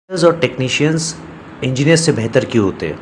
और technicians engineers से बेहतर क्यों होते हैं?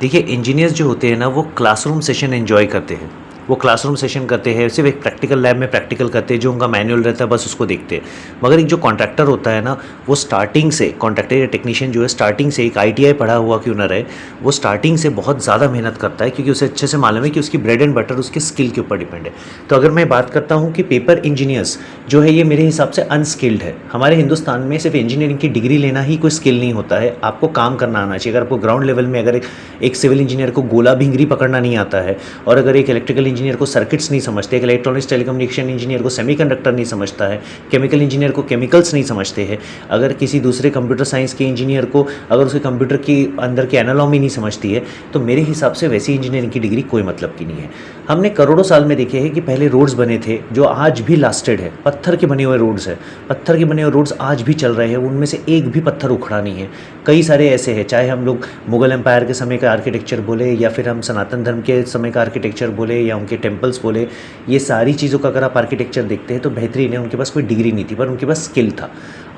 देखिए, इंजीनियर्स जो होते हैं ना, वो क्लासरूम सेशन एन्जॉय करते हैं। वो क्लासरूम सेशन करते हैं, सिर्फ़ एक प्रैक्टिकल लैब में प्रैक्टिकल करते हैं, जो उनका मैनुअल रहता है बस उसको देखते हैं। मगर एक जो कॉन्ट्रैक्टर होता है ना, वो स्टार्टिंग से कॉन्ट्रैक्टर या टेक्नीशियन जो है स्टार्टिंग से एक आईटीआई पढ़ा हुआ क्यों ना रहे, वो स्टार्टिंग से बहुत ज़्यादा मेहनत करता है, क्योंकि उसे अच्छे से मालूम है कि उसकी ब्रेड एंड बटर उसके स्किल के ऊपर डिपेंड है। तो अगर मैं बात करता हूँ कि पेपर इंजीनियर्स जो है, ये मेरे हिसाब से अनस्किल्ड है। हमारे हिंदुस्तान में सिर्फ इंजीनियरिंग की डिग्री लेना ही कोई स्किल नहीं होता है, आपको काम करना आना चाहिए। अगर आपको ग्राउंड लेवल में अगर एक सिविल इंजीनियर को गोला भिंगरी पकड़ना नहीं आता है, और अगर एक इलेक्ट्रिकल इंजीनियर को सर्किट्स नहीं समझते, एक इलेक्ट्रॉनिक्स टेलीकम्युनिकेशन इंजीनियर को सेमीकंडक्टर नहीं समझता है, केमिकल इंजीनियर को केमिकल्स नहीं समझते हैं, अगर किसी दूसरे कंप्यूटर साइंस के इंजीनियर को अगर उसके कंप्यूटर की अंदर की एनालॉमी नहीं समझती है, तो मेरे हिसाब से वैसी इंजीनियरिंग की डिग्री कोई मतलब की नहीं है। हमने करोड़ों साल में देखे हैं कि पहले रोड्स बने थे जो आज भी लास्टेड है, पत्थर के बने हुए रोड्स है, पत्थर के बने हुए रोड्स आज भी चल रहे हैं, उनमें से एक भी पत्थर उखड़ा नहीं है। कई सारे ऐसे हैं, चाहे हम लोग मुगल एम्पायर के समय का आर्किटेक्चर बोले, या फिर हम सनातन धर्म के समय का आर्किटेक्चर बोले, या उनके टेम्पल्स बोले, ये सारी चीज़ों का अगर आप आर्किटेक्चर देखते हैं तो बेहतरीन है। उनके पास कोई डिग्री नहीं थी, पर उनके पास स्किल था।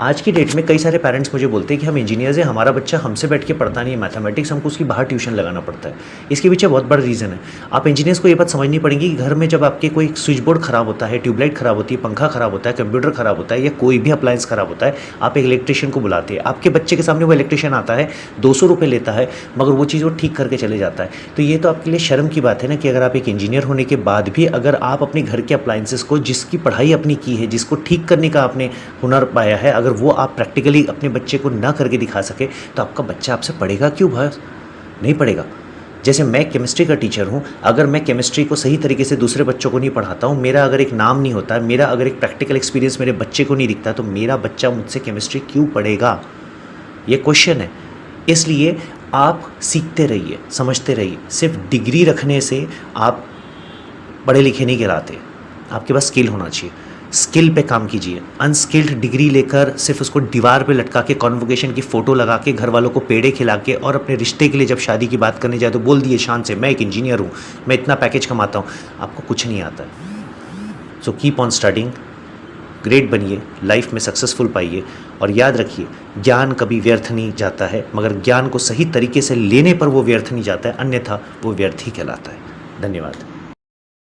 आज की डेट में कई सारे पेरेंट्स मुझे बोलते हैं कि हम इंजीनियर्स हैं, हमारा बच्चा हमसे बैठ के पढ़ता नहीं है मैथमेटिक्स, हमको उसकी बाहर ट्यूशन लगाना पड़ता है। इसके पीछे बहुत बड़ा रीज़न है। आप इंजीनियर्स को ये बात समझनी पड़ेगी कि घर में जब आपके कोई स्विच बोर्ड खराब होता है, ट्यूबलाइट खराब होती है, पंखा खराब होता है, कंप्यूटर खराब होता है, या कोई भी अप्लायंस खराब होता है, आप एक इलेक्ट्रिशियन को बुलाते हैं। आपके बच्चे के सामने वो इलेक्ट्रिशियन आता है, 200 रुपये लेता है, मगर वो चीज़ वो ठीक करके चले जाता है। तो ये तो आपके लिए शर्म की बात है ना, कि अगर आप एक इंजीनियर होने के बाद भी अगर आप अपने घर के अप्लायंसेस को, जिसकी पढ़ाई अपनी की है, जिसको ठीक करने का आपने हुनर पाया है, अगर वो आप प्रैक्टिकली अपने बच्चे को ना करके दिखा सके, तो आपका बच्चा आपसे पढ़ेगा क्यों भाई? नहीं पढ़ेगा। जैसे मैं केमिस्ट्री का टीचर हूँ, अगर मैं केमिस्ट्री को सही तरीके से दूसरे बच्चों को नहीं पढ़ाता हूँ, मेरा अगर एक नाम नहीं होता है, मेरा अगर एक प्रैक्टिकल एक्सपीरियंस मेरे बच्चे को नहीं दिखता, तो मेरा बच्चा मुझसे केमिस्ट्री क्यों पढ़ेगा? ये क्वेश्चन है। इसलिए आप सीखते रहिए, समझते रहिए। सिर्फ डिग्री रखने से आप पढ़े लिखे नहीं कहलाते, आपके पास स्किल होना चाहिए। स्किल पे काम कीजिए। अनस्किल्ड डिग्री लेकर सिर्फ उसको दीवार पे लटका के, कॉन्वोकेशन की फ़ोटो लगा के, घर वालों को पेड़े खिला के, और अपने रिश्ते के लिए जब शादी की बात करने जाए तो बोल दिए शान से, मैं एक इंजीनियर हूँ, मैं इतना पैकेज कमाता हूँ। आपको कुछ नहीं आता है। So keep on studying, great बनिए, लाइफ में सक्सेसफुल पाइए, और याद रखिए, ज्ञान कभी व्यर्थ नहीं जाता है, मगर ज्ञान को सही तरीके से लेने पर वो व्यर्थ नहीं जाता है, अन्यथा वो व्यर्थ ही कहलाता है। धन्यवाद।